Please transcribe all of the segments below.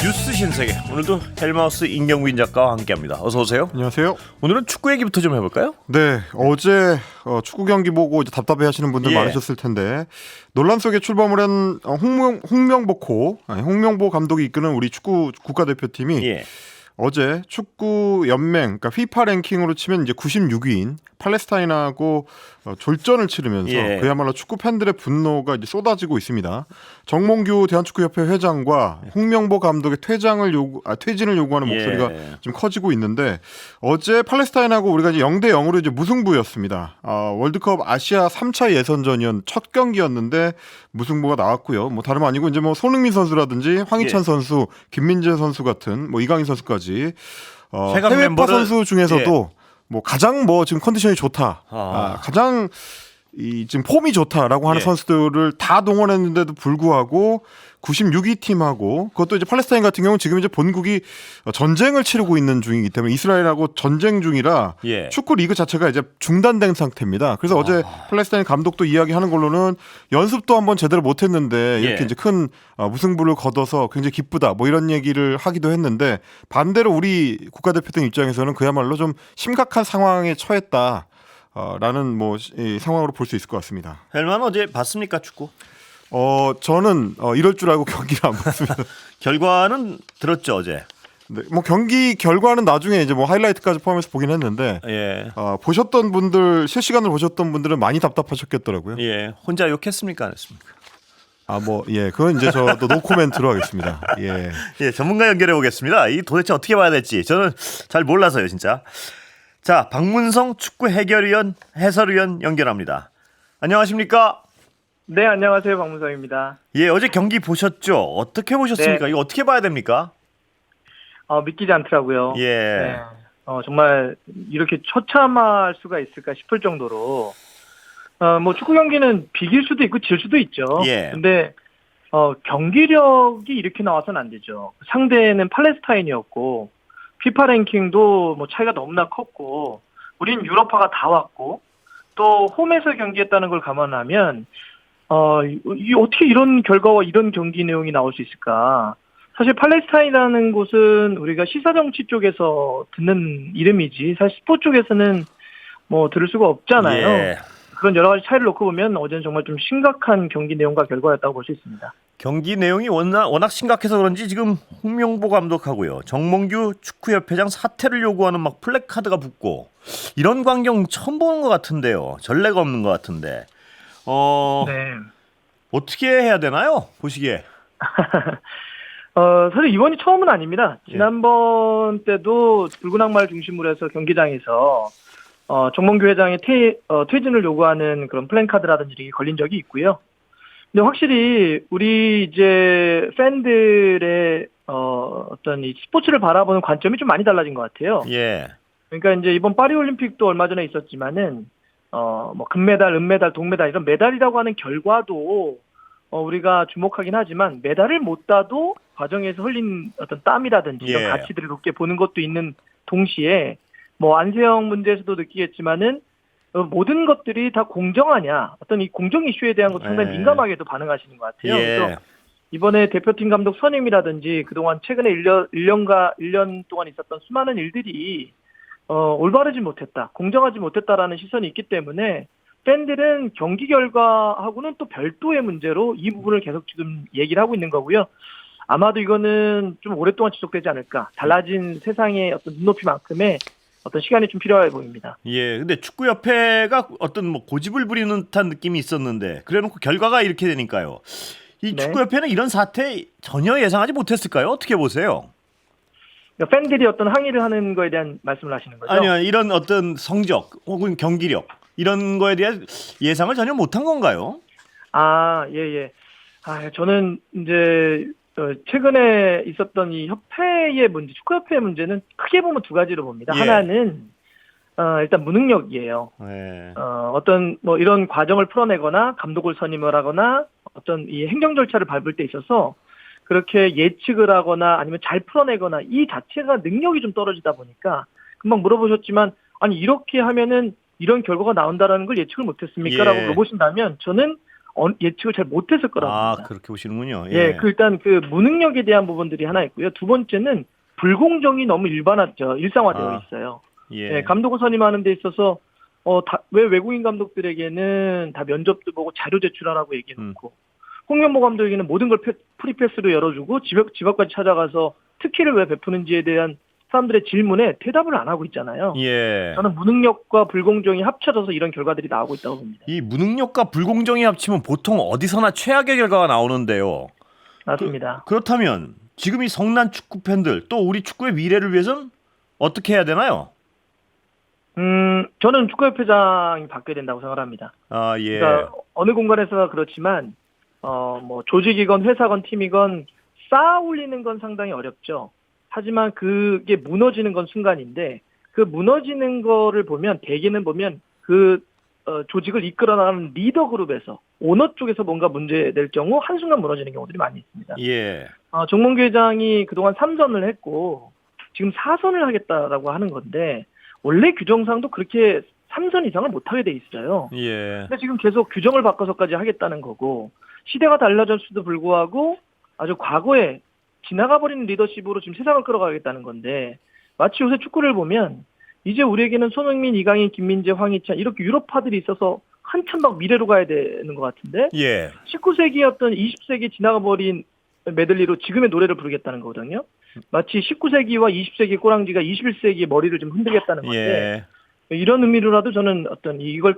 뉴스 신세계, 오늘도 헬마우스 임경빈 작가와 함께합니다. 어서 오세요. 안녕하세요. 오늘은 축구 얘기부터 좀 해볼까요? 네, 어제 축구 경기 보고 이제 답답해하시는 분들 많으셨을 텐데 논란 속에 출범을 한 홍명보 감독이 이끄는 우리 축구 국가대표팀이 어제 축구 연맹, 그러니까 FIFA 랭킹으로 치면 이제 96위인 팔레스타인하고 졸전을 치르면서 그야말로 축구 팬들의 분노가 이제 쏟아지고 있습니다. 정몽규 대한축구협회 회장과 홍명보 감독의 퇴진을 요구하는 목소리가 좀 커지고 있는데 어제 팔레스타인하고 우리가 이제 0대 0으로 이제 무승부였습니다. 월드컵 아시아 3차 예선전이었 첫 경기였는데 무승부가 나왔고요. 뭐 다름 아니고 이제 뭐 손흥민 선수라든지 황희찬 선수, 김민재 선수 같은 뭐 이강인 선수까지 해외파 선수 중에서도 뭐 가장 지금 컨디션이 좋다, 가장 지금 폼이 좋다라고 하는 선수들을 다 동원했는데도 불구하고 96위 팀하고 그것도 이제 팔레스타인 같은 경우는 지금 이제 본국이 전쟁을 치르고 있는 중이기 때문에 이스라엘하고 전쟁 중이라 축구 리그 자체가 이제 중단된 상태입니다. 그래서 어제 팔레스타인 감독도 이야기하는 걸로는 연습도 한번 제대로 못했는데 이렇게 이제 큰 무승부를 거둬서 굉장히 기쁘다 뭐 이런 얘기를 하기도 했는데 반대로 우리 국가대표팀 입장에서는 그야말로 좀 심각한 상황에 처했다. 라는 이 상황으로 볼 수 있을 것 같습니다. 헬만 어제 봤습니까, 축구? 저는 이럴 줄 알고 경기를 안 봤습니다. 결과는 들었죠, 어제. 네, 뭐 경기 결과는 나중에 이제 뭐 하이라이트까지 포함해서 보긴 했는데 보셨던 분들, 실시간으로 보셨던 분들은 많이 답답하셨겠더라고요. 혼자 욕했습니까, 안 했습니까? 그건 이제 저도 노 코멘트로 하겠습니다. 전문가 연결해 보겠습니다. 이 도대체 어떻게 봐야 될지 저는 잘 몰라서요, 진짜. 자, 박문성 축구 해설위원 연결합니다. 안녕하십니까? 네, 안녕하세요. 박문성입니다. 어제 경기 보셨죠? 어떻게 보셨습니까? 이거 어떻게 봐야 됩니까? 믿기지 않더라고요. 네. 정말 이렇게 처참할 수가 있을까 싶을 정도로 뭐 축구 경기는 비길 수도 있고 질 수도 있죠. 근데 경기력이 이렇게 나와서는 안 되죠. 상대는 팔레스타인이었고 피파 랭킹도 뭐 차이가 너무나 컸고 우린 유럽파가 다 왔고 또 홈에서 경기했다는 걸 감안하면 어떻게 이런 결과와 이런 경기 내용이 나올 수 있을까? 사실 팔레스타인이라는 곳은 우리가 시사정치 쪽에서 듣는 이름이지 사실 스포츠 쪽에서는 뭐 들을 수가 없잖아요. 그런 여러 가지 차이를 놓고 보면 어제는 정말 좀 심각한 경기 내용과 결과였다고 볼 수 있습니다. 경기 내용이 워낙 심각해서 그런지 지금 홍명보 감독하고요, 정몽규 축구협회장 사퇴를 요구하는 막 플래카드가 붙고 이런 광경 처음 보는 것 같은데요. 전례가 없는 것 같은데 어떻게 해야 되나요? 보시기에. 사실 이번이 처음은 아닙니다. 지난번 때도 붉은 악마를 중심으로 해서 경기장에서 정몽규 회장의 퇴진을 요구하는 그런 플랜카드라든지 이렇게 걸린 적이 있고요. 근데 확실히 우리 이제 팬들의 어떤 이 스포츠를 바라보는 관점이 좀 많이 달라진 것 같아요. 그러니까 이제 이번 파리 올림픽도 얼마 전에 있었지만은 뭐 금메달, 은메달, 동메달 이런 메달이라고 하는 결과도 우리가 주목하긴 하지만 메달을 못 따도 과정에서 흘린 어떤 땀이라든지 이런 가치들을 높게 보는 것도 있는 동시에 뭐 안세영 문제에서도 느끼겠지만은 모든 것들이 다 공정하냐, 어떤 이 공정 이슈에 대한 것도 상당히 민감하게도 반응하시는 것 같아요. 그래서 이번에 대표팀 감독 선임이라든지 그동안 최근에 1년 동안 있었던 수많은 일들이 올바르지 못했다, 공정하지 못했다라는 시선이 있기 때문에 팬들은 경기 결과하고는 또 별도의 문제로 이 부분을 계속 지금 얘기를 하고 있는 거고요. 아마도 이거는 좀 오랫동안 지속되지 않을까. 달라진 세상의 어떤 눈높이만큼의 어떤 시간이 좀 필요해 보입니다. 근데 축구협회가 어떤 뭐 고집을 부리는 듯한 느낌이 있었는데 그래놓고 결과가 이렇게 되니까요. 이 축구협회는 이런 사태 전혀 예상하지 못했을까요? 어떻게 보세요? 그러니까 팬들이 어떤 항의를 하는 거에 대한 말씀을 하시는 거죠? 아니요, 이런 어떤 성적 혹은 경기력 이런 거에 대한 예상을 전혀 못한 건가요? 저는 이제 최근에 있었던 이 협회의 문제, 축구협회의 문제는 크게 보면 두 가지로 봅니다. 하나는 일단 무능력이에요. 어떤 뭐 이런 과정을 풀어내거나 감독을 선임을 하거나 어떤 이 행정 절차를 밟을 때 있어서 그렇게 예측을 하거나 아니면 잘 풀어내거나 이 자체가 능력이 좀 떨어지다 보니까 금방 물어보셨지만 아니 이렇게 하면은 이런 결과가 나온다라는 걸 예측을 못했습니까? 라고 물어보신다면 저는 예측을 잘 못했을 거라고 봅니다. 그렇게 보시는군요. 예, 일단 그 무능력에 대한 부분들이 하나 있고요. 두 번째는 불공정이 너무 일상화되어 있어요. 예, 감독을 선임하는 데 있어서 왜 외국인 감독들에게는 다 면접도 보고 자료 제출하라고 얘기해놓고 홍명보 감독에게는 모든 걸 프리패스로 열어주고 집 앞까지 찾아가서 특혜를 왜 베푸는지에 대한 사람들의 질문에 대답을 안 하고 있잖아요. 저는 무능력과 불공정이 합쳐져서 이런 결과들이 나오고 있다고 봅니다. 이 무능력과 불공정이 합치면 보통 어디서나 최악의 결과가 나오는데요. 맞습니다. 그렇다면 지금 이 성난 축구 팬들 또 우리 축구의 미래를 위해서는 어떻게 해야 되나요? 저는 축구협회장이 바뀌어야 된다고 생각합니다. 그러니까 어느 공간에서나 그렇지만 뭐 조직이건 회사건 팀이건 쌓아 올리는 건 상당히 어렵죠. 하지만 그게 무너지는 건 순간인데 그 무너지는 거를 보면 대개는 보면 그 조직을 이끌어 나가는 리더 그룹에서 오너 쪽에서 뭔가 문제될 경우 한순간 무너지는 경우들이 많이 있습니다. 정몽규 회장이 그동안 3선을 했고 지금 4선을 하겠다라고 하는 건데 원래 규정상도 그렇게 3선 이상을 못하게 돼 있어요. 근데 지금 계속 규정을 바꿔서까지 하겠다는 거고 시대가 달라졌음에도 불구하고 아주 과거에 지나가버리는 리더십으로 지금 세상을 끌어가겠다는 건데 마치 요새 축구를 보면 이제 우리에게는 손흥민, 이강인, 김민재, 황희찬 이렇게 유럽파들이 있어서 한참 막 미래로 가야 되는 것 같은데 19세기였던 20세기 지나가버린 메들리로 지금의 노래를 부르겠다는 거거든요. 마치 19세기와 20세기 꼬랑지가 21세기의 머리를 좀 흔들겠다는 건데 이런 의미로라도 저는 이걸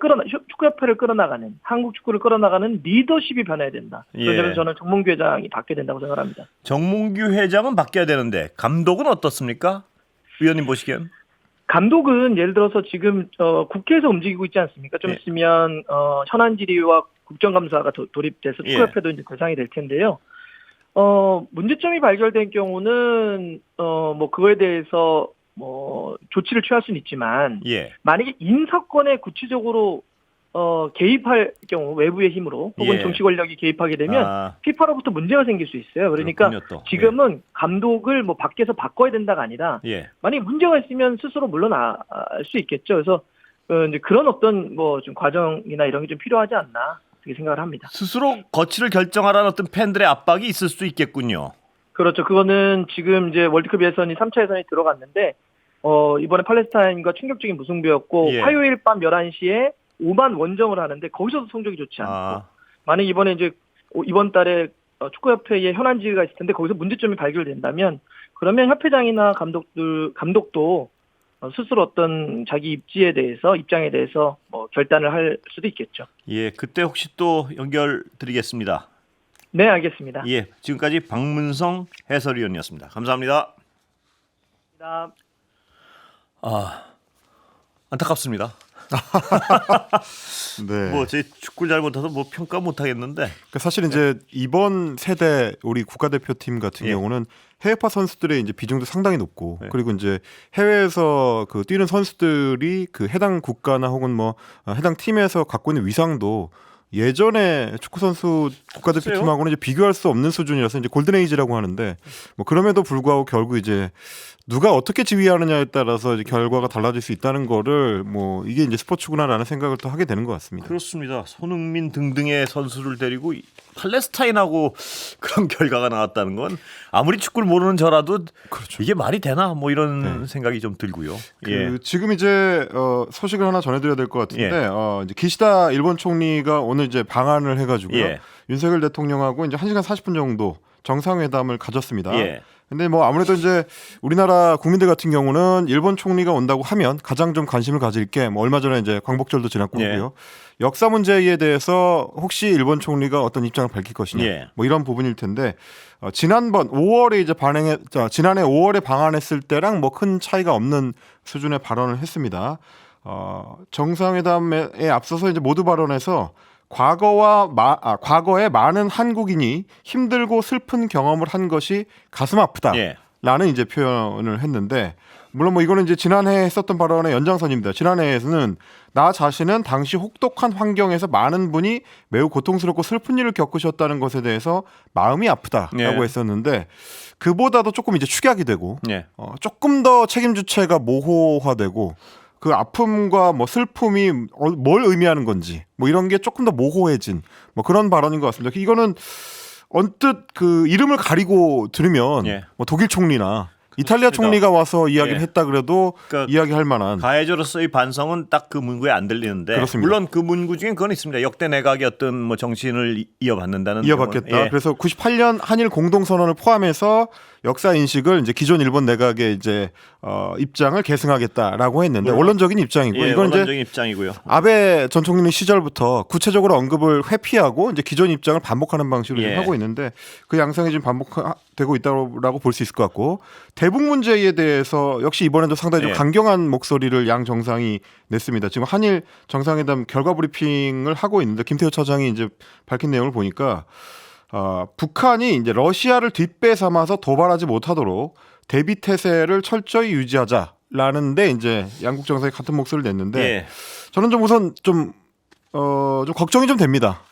축구협회를 끌어나가는 한국 축구를 끌어나가는 리더십이 변해야 된다. 그래서 저는 정몽규 회장이 바뀌어야 된다고 생각합니다. 정몽규 회장은 바뀌어야 되는데 감독은 어떻습니까? 위원님 보시기엔? 감독은 예를 들어서 지금 국회에서 움직이고 있지 않습니까? 좀 있으면 현안질의와 국정감사가 돌입돼서 축구협회도 이제 대상이 될 텐데요. 문제점이 발견된 경우는 뭐 그거에 대해서 뭐 조치를 취할 수는 있지만 만약에 인사권에 구체적으로 개입할 경우 외부의 힘으로 혹은 정치 권력이 개입하게 되면 피파로부터 문제가 생길 수 있어요. 그러니까 지금은 감독을 뭐 밖에서 바꿔야 된다가 아니라 만약에 문제가 있으면 스스로 물러날 수 있겠죠. 그래서 이제 그런 뭐 좀 과정이나 이런 게 좀 필요하지 않나 그렇게 생각을 합니다. 스스로 거취를 결정하라는 어떤 팬들의 압박이 있을 수 있겠군요. 그렇죠. 그거는 지금 이제 월드컵 예선이 3차 예선이 들어갔는데 이번에 팔레스타인과 충격적인 무승부였고 화요일 밤 11시에 5만 원정을 하는데 거기서도 성적이 좋지 않고 만약 이번에 이제 이번 달에 축구협회에 현안 질의가 있을 텐데 거기서 문제점이 발견된다면 그러면 협회장이나 감독도 스스로 어떤 자기 입장에 대해서 뭐 결단을 할 수도 있겠죠. 그때 혹시 또 연결 드리겠습니다. 네, 알겠습니다. 지금까지 박문성 해설위원이었습니다. 감사합니다. 안타깝습니다. 뭐 제 축구 잘 못해서 뭐 평가 못 하겠는데. 사실 이제 이번 세대 우리 국가대표팀 같은 경우는 해외파 선수들의 이제 비중도 상당히 높고 그리고 이제 해외에서 그 뛰는 선수들이 그 해당 국가나 혹은 뭐 해당 팀에서 갖고 있는 위상도 예전에 축구 선수 국가대표팀하고는 이제 비교할 수 없는 수준이라서 이제 골든에이지라고 하는데 뭐 그럼에도 불구하고 결국 이제 누가 어떻게 지휘하느냐에 따라서 이제 결과가 달라질 수 있다는 거를 뭐 이게 이제 스포츠구나라는 생각을 또 하게 되는 것 같습니다. 그렇습니다. 손흥민 등등의 선수를 데리고 팔레스타인하고 그런 결과가 나왔다는 건 아무리 축구를 모르는 저라도 이게 말이 되나 뭐 이런 생각이 좀 들고요. 지금 이제 소식을 하나 전해드려야 될 것 같은데 이제 기시다 일본 총리가 오늘 이제 방한을 해가지고요. 윤석열 대통령하고 이제 1시간 40분 정도 정상회담을 가졌습니다. 근데 뭐 아무래도 이제 우리나라 국민들 같은 경우는 일본 총리가 온다고 하면 가장 좀 관심을 가질 게 뭐 얼마 전에 이제 광복절도 지났고 하고요. 역사 문제에 대해서 혹시 일본 총리가 어떤 입장을 밝힐 것이냐 뭐 이런 부분일 텐데 지난번 5월에 이제 지난해 5월에 방한했을 때랑 뭐 큰 차이가 없는 수준의 발언을 했습니다. 정상회담에 앞서서 이제 모두 발언해서 과거에 많은 한국인이 힘들고 슬픈 경험을 한 것이 가슴 아프다라는 이제 표현을 했는데 물론 뭐 이거는 이제 지난해 했었던 발언의 연장선입니다. 지난해에서는 나 자신은 당시 혹독한 환경에서 많은 분이 매우 고통스럽고 슬픈 일을 겪으셨다는 것에 대해서 마음이 아프다라고 했었는데 그보다도 조금 이제 축약이 되고 조금 더 책임 주체가 모호화되고 그 아픔과 뭐 슬픔이 뭘 의미하는 건지 뭐 이런 게 조금 더 모호해진 뭐 그런 발언인 것 같습니다. 이거는 언뜻 그 이름을 가리고 들으면 예. 뭐 독일 총리나 이탈리아 총리가 와서 이야기를 예. 했다 그래도 그러니까 이야기할 만한 가해자로서의 반성은 딱 그 문구에 안 들리는데 그렇습니다. 물론 그 문구 중에 그건 있습니다. 역대 내각의 어떤 뭐 정신을 이어받는다는 이어받겠다. 예. 그래서 98년 한일 공동선언을 포함해서 역사 인식을 이제 기존 일본 내각의 이제 입장을 계승하겠다라고 했는데 원론적인 입장이고 예, 이건 원론적인 이제 입장이고요. 아베 전 총리 시절부터 구체적으로 언급을 회피하고 이제 기존 입장을 반복하는 방식으로 예. 하고 있는데 그 양상이 지금 반복되고 있다고 볼 수 있을 것 같고 대북 문제에 대해서 역시 이번에도 상당히 좀 예. 강경한 목소리를 양 정상이 냈습니다. 지금 한일 정상회담 결과 브리핑을 하고 있는데 김태호 차장이 이제 밝힌 내용을 보니까 북한이 이제 러시아를 뒷배 삼아서 도발하지 못하도록 대비 태세를 철저히 유지하자라는데 이제 양국 정상이 같은 목소리를 냈는데 예. 저는 좀 우선 좀 걱정이 좀 됩니다.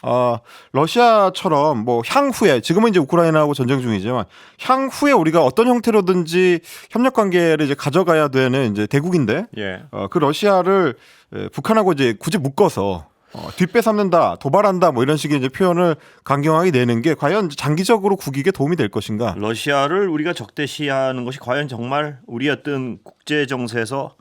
러시아처럼 뭐 향후에 지금은 이제 우크라이나하고 전쟁 중이지만 향후에 우리가 어떤 형태로든지 협력 관계를 이제 가져가야 되는 이제 대국인데 예. 그 러시아를 북한하고 이제 굳이 묶어서 뒷배 삼는다, 도발한다, 뭐 이런 식의 이제 표현을 강경하게 내는 게 과연 장기적으로 국익에 도움이 될 것인가? 러시아를 우리가 적대시하는 것이 과연 정말 우리 어떤 국제 정세에서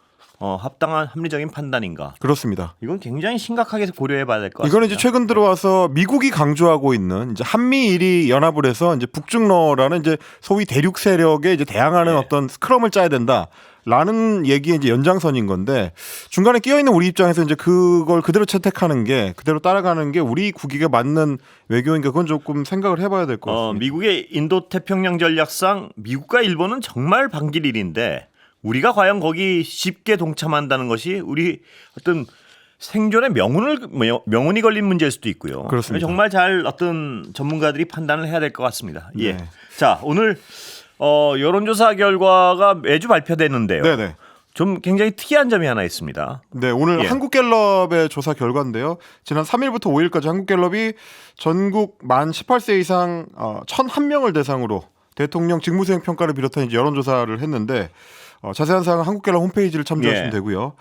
합당한 합리적인 판단인가? 그렇습니다. 이건 굉장히 심각하게 고려해봐야 될 것 같습니다. 이거는 이제 최근 들어와서 미국이 강조하고 있는 이제 한미일이 연합을 해서 이제 북중러라는 이제 소위 대륙 세력에 이제 대항하는 예. 어떤 스크럼을 짜야 된다. 라는 얘기의 이제 연장선인 건데 중간에 끼어 있는 우리 입장에서 이제 그걸 그대로 채택하는 게 그대로 따라가는 게 우리 국익에 맞는 외교인가 그건 조금 생각을 해봐야 될 것 같습니다. 미국의 인도 태평양 전략상 미국과 일본은 정말 반길일인데 우리가 과연 거기 쉽게 동참한다는 것이 우리 어떤 생존의 명운이 걸린 문제일 수도 있고요. 그렇습니다. 정말 잘 어떤 전문가들이 판단을 해야 될 것 같습니다. 예. 네. 자, 오늘 여론조사 결과가 매주 발표되는데요. 네네. 좀 굉장히 특이한 점이 하나 있습니다. 네, 오늘 예. 한국갤럽의 조사 결과인데요. 지난 3일부터 5일까지 한국갤럽이 전국 만 18세 이상 1,001명을 대상으로 대통령 직무수행 평가를 비롯한 이제 여론조사를 했는데 자세한 사항은 한국갤럽 홈페이지를 참조하시면 예. 되고요.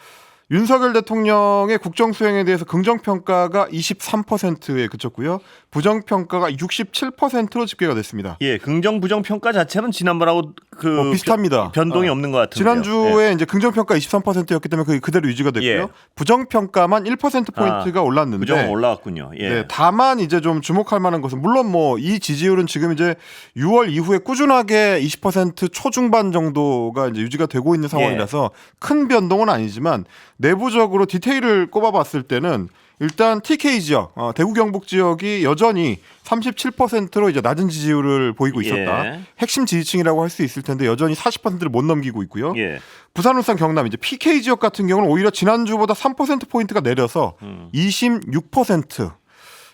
윤석열 대통령의 국정수행에 대해서 긍정평가가 23%에 그쳤고요. 부정평가가 67%로 집계가 됐습니다. 예, 긍정 부정 평가 자체는 지난번하고 비슷합니다. 변동이 없는 것 같은데요. 지난주에 예. 이제 긍정평가 23%였기 때문에 그게 그대로 유지가 됐고요. 예. 부정평가만 1%포인트가 올랐는데 부정은 올라갔군요. 예. 네, 다만 이제 좀 주목할 만한 것은 물론 뭐 이 지지율은 지금 이제 6월 이후에 꾸준하게 20% 초중반 정도가 이제 유지가 되고 있는 상황이라서 큰 변동은 아니지만 내부적으로 디테일을 꼽아봤을 때는 일단 TK 지역, 대구 경북 지역이 여전히 37%로 이제 낮은 지지율을 보이고 있었다. 예. 핵심 지지층이라고 할 수 있을 텐데 여전히 40%를 못 넘기고 있고요. 예. 부산, 울산, 경남 이제 PK 지역 같은 경우는 오히려 지난주보다 3% 포인트가 내려서 26%.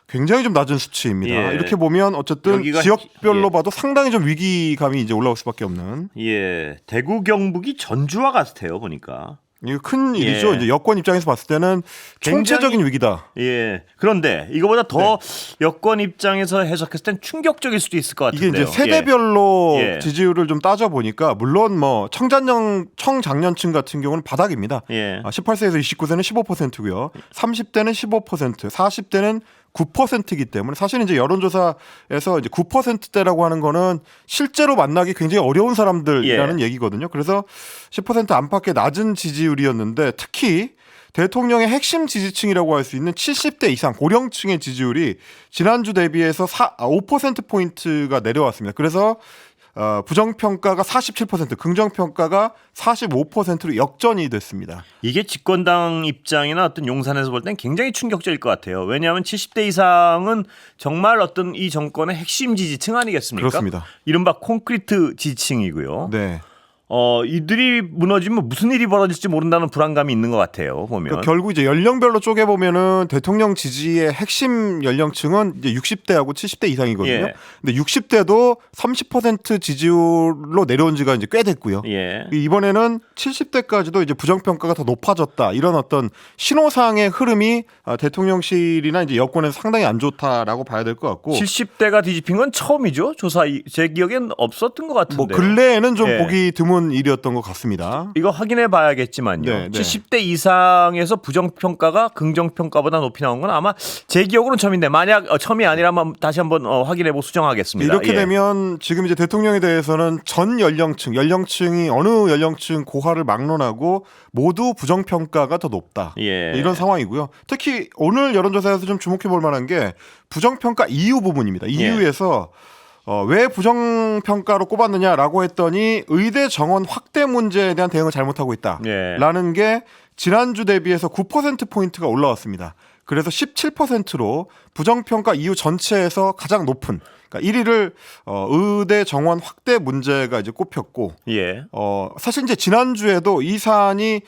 굉장히 좀 낮은 수치입니다. 예. 이렇게 보면 어쨌든 지역별로 예. 봐도 상당히 좀 위기감이 이제 올라올 수밖에 없는. 예. 대구 경북이 전주와 같아요, 보니까. 이거 큰 일이죠. 이제 여권 입장에서 봤을 때는 총체적인 위기다. 예. 그런데 이거보다 더 여권 입장에서 해석했을 땐 충격적일 수도 있을 것 같은데요. 이게 이제 세대별로 예. 지지율을 좀 따져 보니까 물론 뭐 청장년층 같은 경우는 바닥입니다. 예. 18세에서 29세는 15%고요. 30대는 15%, 40대는 9%이기 때문에 사실 이제 여론조사에서 이제 9%대라고 하는 거는 실제로 만나기 굉장히 어려운 사람들이라는 얘기거든요. 그래서 10% 안팎의 낮은 지지율이었는데 특히 대통령의 핵심 지지층이라고 할 수 있는 70대 이상 고령층의 지지율이 지난주 대비해서 5%포인트가 내려왔습니다. 그래서 부정평가가 47%, 긍정평가가 45%로 역전이 됐습니다. 이게 집권당 입장이나 어떤 용산에서 볼 땐 굉장히 충격적일 것 같아요. 왜냐하면 70대 이상은 정말 어떤 이 정권의 핵심 지지층 아니겠습니까? 그렇습니다. 이른바 콘크리트 지지층이고요. 네. 이들이 무너지면 무슨 일이 벌어질지 모른다는 불안감이 있는 것 같아요. 보면 그러니까 결국 이제 연령별로 쪼개 보면은 대통령 지지의 핵심 연령층은 이제 60대하고 70대 이상이거든요. 예. 근데 60대도 30% 지지율로 내려온 지가 이제 꽤 됐고요. 예. 이번에는 70대까지도 이제 부정평가가 더 높아졌다. 이런 어떤 신호상의 흐름이 대통령실이나 이제 여권에서 상당히 안 좋다라고 봐야 될 것 같고. 70대가 뒤집힌 건 처음이죠. 조사 제 기억엔 없었던 것 같은데. 뭐 근래에는 좀 예. 보기 드문 드문 일이었던 것 같습니다. 이거 확인해 봐야겠지만요. 네, 네. 70대 이상에서 부정평가가 긍정평가보다 높이 나온 건 아마 제 기억으로는 처음인데 만약 처음이 아니라면 다시 한번 확인해보고 수정하겠습니다. 이렇게 되면 지금 이제 대통령에 대해서는 전 연령층이 어느 연령층 고하를 막론하고 모두 부정평가가 더 높다. 이런 상황이고요. 특히 오늘 여론조사에서 좀 주목해 볼 만한 게 부정평가 이유 부분입니다. 이유에서 왜 부정평가로 꼽았느냐라고 했더니 의대 정원 확대 문제에 대한 대응을 잘못하고 있다라는 게 지난주 대비해서 9%포인트가 올라왔습니다. 그래서 17%로 부정평가 이유 전체에서 가장 높은, 그러니까 1위를 의대 정원 확대 문제가 이제 꼽혔고, 사실 이제 지난주에도 이 사안이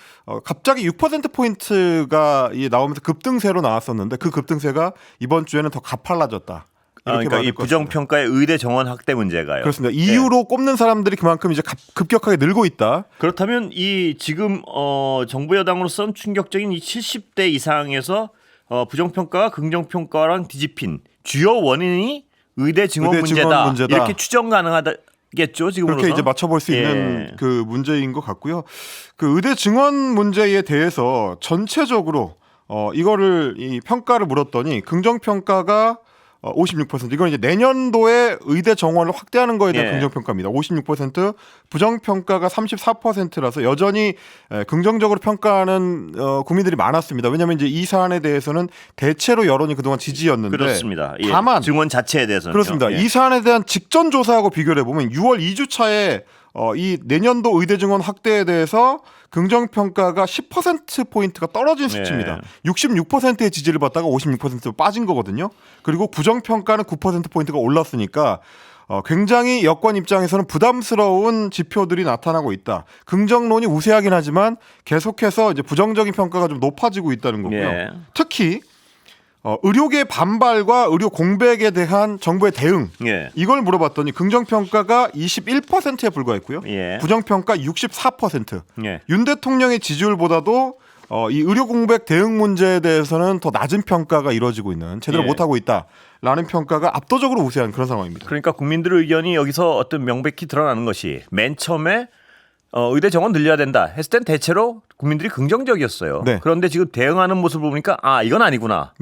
갑자기 6%포인트가 나오면서 급등세로 나왔었는데 그 급등세가 이번 주에는 더 가팔라졌다. 그러니까 이 부정평가의 의대 정원 확대 문제가요. 그렇습니다. 이유로 꼽는 사람들이 그만큼 이제 급격하게 늘고 있다. 그렇다면 이 지금 정부 여당으로서는 충격적인 이 70대 이상에서 부정평가가 긍정평가랑 뒤집힌 주요 원인이 의대 증원 문제다. 이렇게 추정 가능하겠죠, 지금으로서. 그렇게 이제 맞춰볼 수 있는 그 문제인 것 같고요. 그 의대 증원 문제에 대해서 전체적으로 이거를 이 평가를 물었더니 긍정평가가 56%. 이건 이제 내년도에 의대 정원을 확대하는 거에 대한 긍정평가입니다. 56%, 부정평가가 34%라서 여전히 긍정적으로 평가하는 국민들이 많았습니다. 왜냐하면 이제 이 사안에 대해서는 대체로 여론이 그동안 지지였는데. 그렇습니다. 다만 증원 자체에 대해서는. 그렇습니다. 이 사안에 대한 직전 조사하고 비교를 해보면 6월 2주차에 이 내년도 의대 증원 확대에 대해서 긍정평가가 10%포인트가 떨어진 수치입니다. 66%의 지지를 받다가 56%로 빠진 거거든요. 그리고 부정평가는 9%포인트가 올랐으니까 굉장히 여권 입장에서는 부담스러운 지표들이 나타나고 있다. 긍정론이 우세하긴 하지만 계속해서 이제 부정적인 평가가 좀 높아지고 있다는 거고요. 특히 의료계 반발과 의료 공백에 대한 정부의 대응 이걸 물어봤더니 긍정평가가 21%에 불과했고요. 부정평가 64%. 윤 대통령의 지지율보다도 이 의료 공백 대응 문제에 대해서는 더 낮은 평가가 이루어지고 있는, 제대로 못하고 있다라는 평가가 압도적으로 우세한 그런 상황입니다. 그러니까 국민들의 의견이 여기서 어떤 명백히 드러나는 것이 맨 처음에 의대 정원 늘려야 된다 했을 땐 대체로 국민들이 긍정적이었어요. 그런데 지금 대응하는 모습을 보니까 이건 아니구나.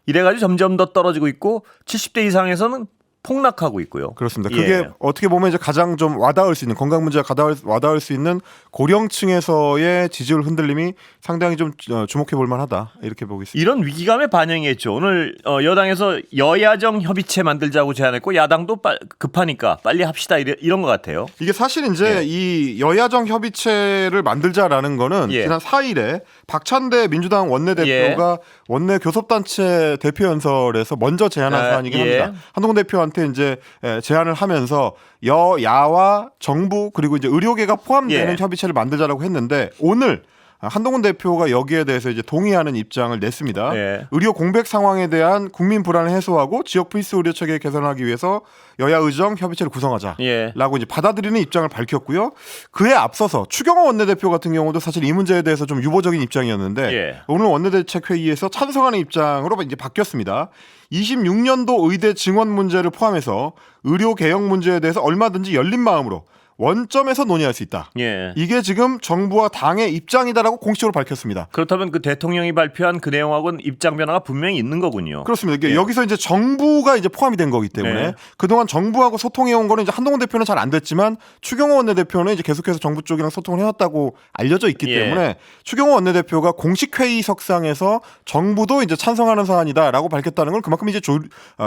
이래가지고 점점 더 떨어지고 있고 70대 이상에서는 폭락하고 있고요. 그렇습니다. 그게 어떻게 보면 이제 가장 좀 와닿을 수 있는, 건강 문제가 와닿을 수 있는 고령층에서의 지지율 흔들림이 상당히 좀 주목해 볼 만하다, 이렇게 보고 있습니다. 이런 위기감의 반영이겠죠. 오늘 여당에서 여야정 협의체 만들자고 제안했고 야당도 급하니까 빨리 합시다 이런 것 같아요. 이게 사실 이제 이 여야정 협의체를 만들자라는 거는 지난 4일에 박찬대 민주당 원내대표가 원내 교섭단체 대표연설에서 먼저 제안한 사안이긴 합니다. 한동훈 대표한테 이제 제안을 하면서 여야와 정부 그리고 이제 의료계가 포함되는 협의체를 만들자라고 했는데 오늘 한동훈 대표가 여기에 대해서 이제 동의하는 입장을 냈습니다. 의료 공백 상황에 대한 국민 불안을 해소하고 지역 필수 의료 체계 개선하기 위해서 여야 의정 협의체를 구성하자라고 이제 받아들이는 입장을 밝혔고요. 그에 앞서서 추경호 원내대표 같은 경우도 사실 이 문제에 대해서 좀 유보적인 입장이었는데 오늘 원내대책 회의에서 찬성하는 입장으로 이제 바뀌었습니다. 26년도 의대 증원 문제를 포함해서 의료 개혁 문제에 대해서 얼마든지 열린 마음으로 원점에서 논의할 수 있다. 이게 지금 정부와 당의 입장이다라고 공식적으로 밝혔습니다. 그렇다면 그 대통령이 발표한 그 내용하고는 입장 변화가 분명히 있는 거군요. 그렇습니다. 이게 여기서 이제 정부가 이제 포함이 된 거기 때문에 그동안 정부하고 소통해 온 거는 이제 한동훈 대표는 잘 안 됐지만 추경호 원내대표는 이제 계속해서 정부 쪽이랑 소통을 해왔다고 알려져 있기 때문에 추경호 원내대표가 공식 회의석상에서 정부도 이제 찬성하는 사안이다라고 밝혔다는 건 그만큼 이제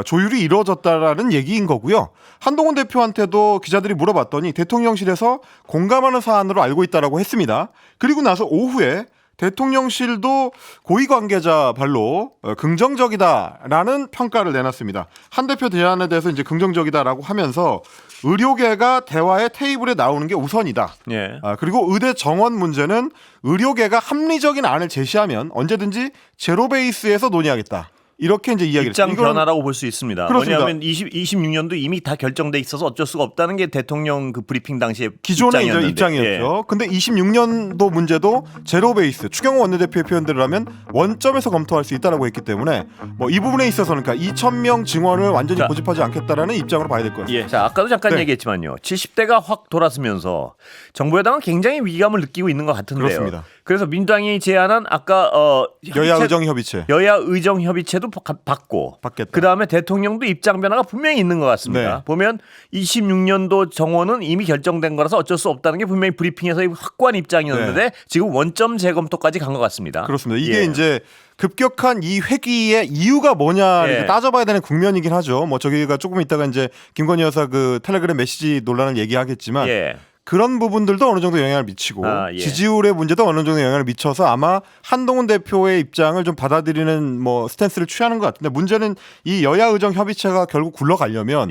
조율이 이루어졌다라는 얘기인 거고요. 한동훈 대표한테도 기자들이 물어봤더니 대통령실에서 공감하는 사안으로 알고 있다라고 했습니다. 그리고 나서 오후에 대통령실도 고위 관계자 발로 긍정적이다라는 평가를 내놨습니다. 한 대표 제안에 대해서 이제 긍정적이다라고 하면서 의료계가 대화의 테이블에 나오는 게 우선이다. 그리고 의대 정원 문제는 의료계가 합리적인 안을 제시하면 언제든지 제로 베이스에서 논의하겠다. 이렇게 이제 이야기를 입장 했어요. 변화라고 볼 수 있습니다. 그렇습니다. 왜냐하면 26년도 이미 다 결정돼 있어서 어쩔 수가 없다는 게 대통령 그 브리핑 당시의 기존의 입장이었는데. 입장이었죠. 근데 26년도 문제도 제로 베이스 추경호 원내대표의 표현대로 하면 원점에서 검토할 수 있다라고 했기 때문에 뭐 이 부분에 있어서는 그러니까 2,000명 증원을 완전히 자, 고집하지 않겠다라는 입장으로 봐야 될 것 같습니다. 예, 자 아까도 잠깐 네. 얘기했지만요. 70대가 확 돌아서면서 정부 여당은 굉장히 위기감을 느끼고 있는 것 같은데요. 그렇습니다. 그래서 민주당이 제안한 아까 여야 의정 협의체 여야 의정 협의체도 받고 받겠다. 그다음에 대통령도 입장 변화가 분명히 있는 것 같습니다. 네. 보면 26년도 정원은 이미 결정된 거라서 어쩔 수 없다는 게 분명히 브리핑에서 확고한 입장이었는데 지금 원점 재검토까지 간 것 같습니다. 그렇습니다. 이게 이제 급격한 이 회귀의 이유가 뭐냐 이렇게 따져봐야 되는 국면이긴 하죠. 뭐 저기가 조금 있다가 이제 김건희 여사 그 텔레그램 메시지 논란을 얘기하겠지만 그런 부분들도 어느 정도 영향을 미치고 지지율의 문제도 어느 정도 영향을 미쳐서 아마 한동훈 대표의 입장을 좀 받아들이는 뭐 스탠스를 취하는 것 같은데 문제는 이 여야 의정 협의체가 결국 굴러가려면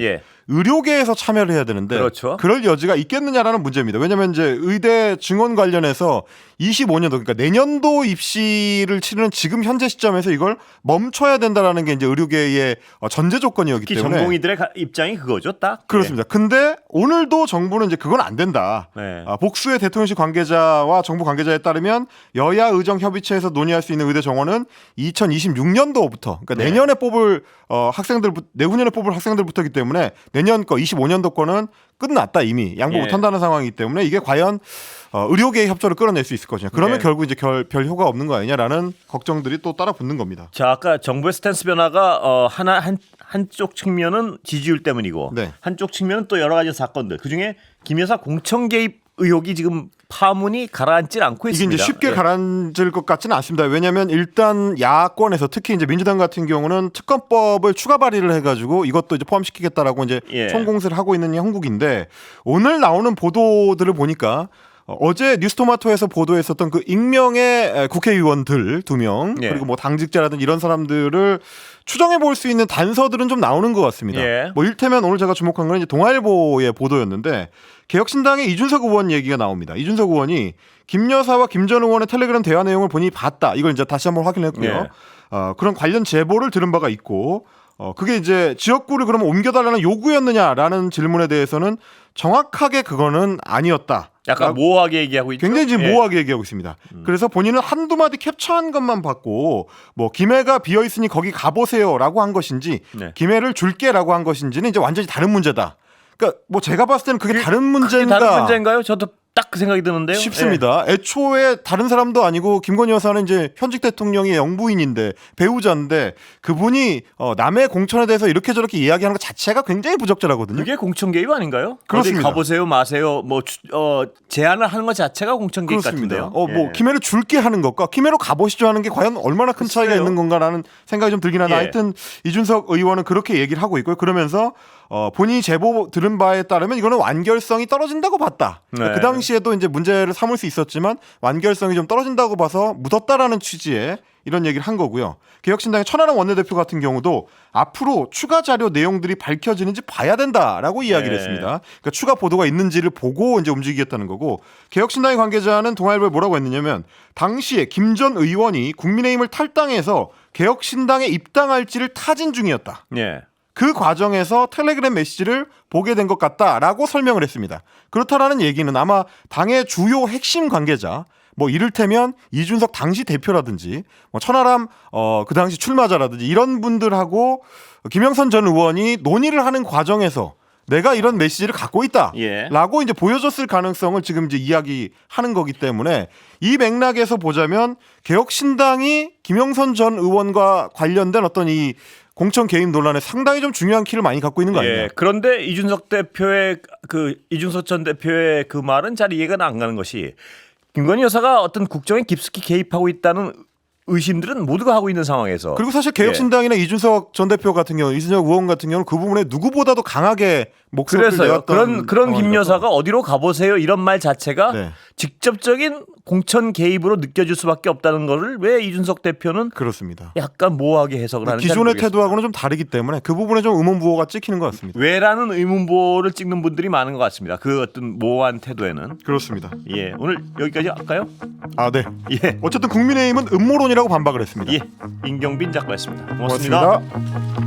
의료계에서 참여를 해야 되는데 그렇죠. 그럴 여지가 있겠느냐라는 문제입니다. 왜냐하면 이제 의대 증원 관련해서 25년도 그러니까 내년도 입시를 치르는 지금 현재 시점에서 이걸 멈춰야 된다라는 게 이제 의료계의 전제 조건이었기 특히 때문에 전공의들의 입장이 그거죠, 딱. 그렇습니다. 근데 오늘도 정부는 이제 그건 안 된다. 복수의 대통령실 관계자와 정부 관계자에 따르면 여야 의정 협의체에서 논의할 수 있는 의대 정원은 2026년도부터 그러니까 내년에 뽑을 내후년에 뽑을 학생들부터이기 때문에 내년 거 25년도 거는 끝났다 이미 양보 못한다는 상황이기 때문에 이게 과연 의료계의 협조를 끌어낼 수 있을 것이냐. 그러면 결국 이제 별 효과 없는 거 아니냐라는 걱정들이 또 따라 붙는 겁니다. 자, 아까 정부의 스탠스 변화가 한쪽 측면은 지지율 때문이고 한쪽 측면은 또 여러 가지 사건들. 그중에 김 여사 공천 개입 의혹이 지금 파문이 가라앉질 않고 이게 있습니다. 이제 쉽게 가라앉을 것 같지는 않습니다. 왜냐하면 일단 야권에서 특히 이제 민주당 같은 경우는 특검법을 추가 발의를 해가지고 이것도 이제 포함시키겠다라고 이제 총공세를 하고 있는 형국인데 오늘 나오는 보도들을 보니까 어제 뉴스토마토에서 보도했었던 그 익명의 국회의원들 2명 그리고 뭐 당직자라든지 이런 사람들을 추정해 볼 수 있는 단서들은 좀 나오는 것 같습니다. 뭐 일테면 오늘 제가 주목한 건 이제 동아일보의 보도였는데 개혁신당의 이준석 의원 얘기가 나옵니다. 이준석 의원이 김 여사와 김 전 의원의 텔레그램 대화 내용을 본인이 봤다. 이걸 이제 다시 한번 확인했고요. 그런 관련 제보를 들은 바가 있고 그게 이제 지역구를 그러면 옮겨달라는 요구였느냐라는 질문에 대해서는 정확하게 그거는 아니었다. 약간 모호하게 얘기하고 있죠. 굉장히 지금 모호하게 얘기하고 있습니다. 그래서 본인은 한두 마디 캡처한 것만 받고 뭐 김해가 비어 있으니 거기 가보세요라고 한 것인지 김해를 줄게라고 한 것인지는 이제 완전히 다른 문제다. 그러니까 뭐 제가 봤을 때는 그게 다른 문제인가? 다른 문제인가요? 저도 딱 그 생각이 드는데요. 쉽습니다. 애초에 다른 사람도 아니고 김건희 여사는 이제 현직 대통령의 영부인인데 배우자인데 그분이 남의 공천에 대해서 이렇게 저렇게 이야기하는 것 자체가 굉장히 부적절하거든요. 그게 공천 개입 아닌가요? 그렇습니다. 어디 가보세요, 마세요. 뭐 제안을 하는 것 자체가 공천 개입 같은데요. 뭐 김해를 줄게 하는 것과 김해로 가보시죠 하는 게 과연 얼마나 큰 차이가 있는 건가라는 생각이 좀 들긴 하나 하여튼 이준석 의원은 그렇게 얘기를 하고 있고요. 그러면서 본인이 제보 들은 바에 따르면 이거는 완결성이 떨어진다고 봤다. 그 당시에도 이제 문제를 삼을 수 있었지만 완결성이 좀 떨어진다고 봐서 묻었다라는 취지의 이런 얘기를 한 거고요. 개혁신당의 천하람 원내대표 같은 경우도 앞으로 추가 자료 내용들이 밝혀지는지 봐야 된다라고 이야기를 했습니다. 그러니까 추가 보도가 있는지를 보고 이제 움직이겠다는 거고 개혁신당의 관계자는 동아일보에 뭐라고 했느냐면 당시에 김 전 의원이 국민의힘을 탈당해서 개혁신당에 입당할지를 타진 중이었다. 그 과정에서 텔레그램 메시지를 보게 된 것 같다라고 설명을 했습니다. 그렇다라는 얘기는 아마 당의 주요 핵심 관계자 뭐 이를테면 이준석 당시 대표라든지 뭐 천하람 그 당시 출마자라든지 이런 분들하고 김영선 전 의원이 논의를 하는 과정에서 내가 이런 메시지를 갖고 있다라고 이제 보여줬을 가능성을 지금 이제 이야기하는 거기 때문에 이 맥락에서 보자면 개혁신당이 김영선 전 의원과 관련된 어떤 이 공천 개입 논란에 상당히 좀 중요한 키를 많이 갖고 있는 거 아니에요? 그런데 이준석 전 대표의 그 말은 잘 이해가 안 가는 것이 김건희 여사가 어떤 국정에 깊숙이 개입하고 있다는 의심들은 모두가 하고 있는 상황에서 그리고 사실 개혁신당이나 이준석 전 대표 같은 경우, 이준석 의원 같은 경우는 그 부분에 누구보다도 강하게 목소리를 내었던 그런 김 여사가 어디로 가보세요 이런 말 자체가 직접적인 공천 개입으로 느껴질 수밖에 없다는 거를 왜 이준석 대표는 그렇습니다. 약간 모호하게 해석을 하는지 기존의 태도하고는 좀 다르기 때문에 그 부분에 좀 의문부호가 찍히는 것 같습니다. 왜라는 의문부호를 찍는 분들이 많은 것 같습니다. 그 어떤 모호한 태도에는. 그렇습니다. 예, 오늘 여기까지 할까요? 아, 네. 예. 어쨌든 국민의힘은 음모론이라고 반박을 했습니다. 예, 임경빈 작가였습니다. 고맙습니다. 고맙습니다.